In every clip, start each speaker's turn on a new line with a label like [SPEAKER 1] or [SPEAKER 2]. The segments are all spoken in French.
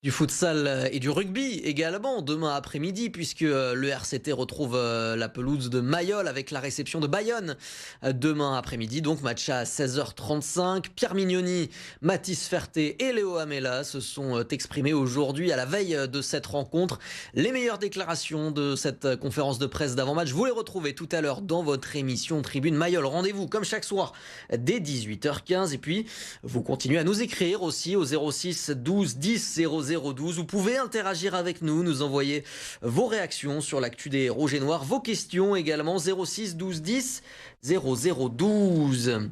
[SPEAKER 1] Du futsal et du rugby également demain après-midi puisque le RCT retrouve la pelouse de Mayol avec la réception de Bayonne demain après-midi. Donc match à 16h35. Pierre Mignoni, Mathis Ferté et Léo Amela se sont exprimés aujourd'hui à la veille de cette rencontre. Les meilleures déclarations de cette conférence de presse d'avant-match, vous les retrouvez tout à l'heure dans votre émission Tribune Mayol. Rendez-vous comme chaque soir dès 18h15 et puis vous continuez à nous écrire aussi au 06 12 10 0012. Vous pouvez interagir avec nous, nous envoyer vos réactions sur l'actu des Rouges et Noirs, vos questions également 06 12 10 0012.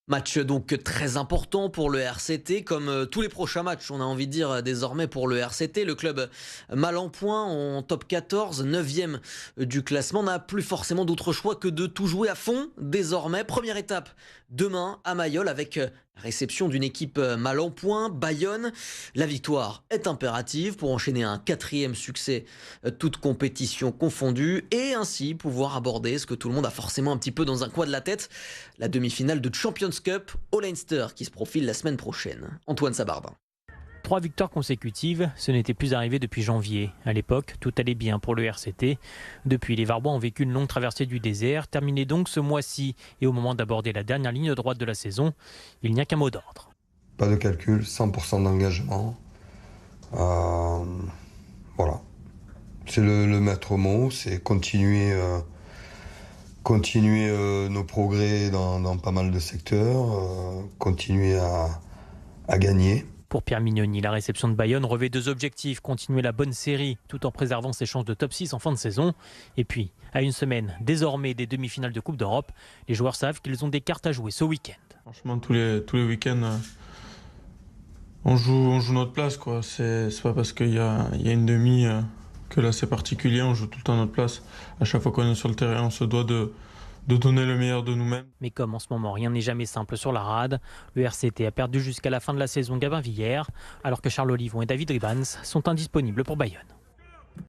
[SPEAKER 1] Match donc très important pour le RCT, comme tous les prochains matchs, on a envie de dire désormais pour le RCT. Le club mal en point en top 14, 9e du classement, n'a plus forcément d'autre choix que de tout jouer à fond désormais. Première étape demain à Mayol avec la réception d'une équipe mal en point, Bayonne. La victoire est impérative pour enchaîner un 4e succès, toute compétition confondue, et ainsi pouvoir aborder ce que tout le monde a forcément un petit peu dans un coin de la tête, la demi-finale de Champions Cup au Leinster qui se profile la semaine prochaine. Antoine Sabardin.
[SPEAKER 2] 3 victoires consécutives, ce n'était plus arrivé depuis janvier. À l'époque, tout allait bien pour le RCT. Depuis, les Varbois ont vécu une longue traversée du désert, terminée donc ce mois-ci. Et au moment d'aborder la dernière ligne droite de la saison, il n'y a qu'un mot d'ordre.
[SPEAKER 3] Pas de calcul, 100% d'engagement. Voilà. C'est le maître mot, c'est continuer nos progrès dans pas mal de secteurs, continuer à gagner.
[SPEAKER 2] Pour Pierre Mignoni, la réception de Bayonne revêt 2 objectifs: continuer la bonne série tout en préservant ses chances de top 6 en fin de saison. Et puis, à une semaine désormais des demi-finales de Coupe d'Europe, les joueurs savent qu'ils ont des cartes à jouer ce week-end.
[SPEAKER 4] Franchement, tous les week-ends, on joue notre place, quoi. C'est pas parce qu'il y a une demi que là c'est particulier, on joue tout le temps notre place. À chaque fois qu'on est sur le terrain, on se doit de donner le meilleur de nous-mêmes.
[SPEAKER 2] Mais comme en ce moment rien n'est jamais simple sur la rade, le RCT a perdu jusqu'à la fin de la saison Gabin Villers, alors que Charles Olivon et David Ribans sont indisponibles pour Bayonne.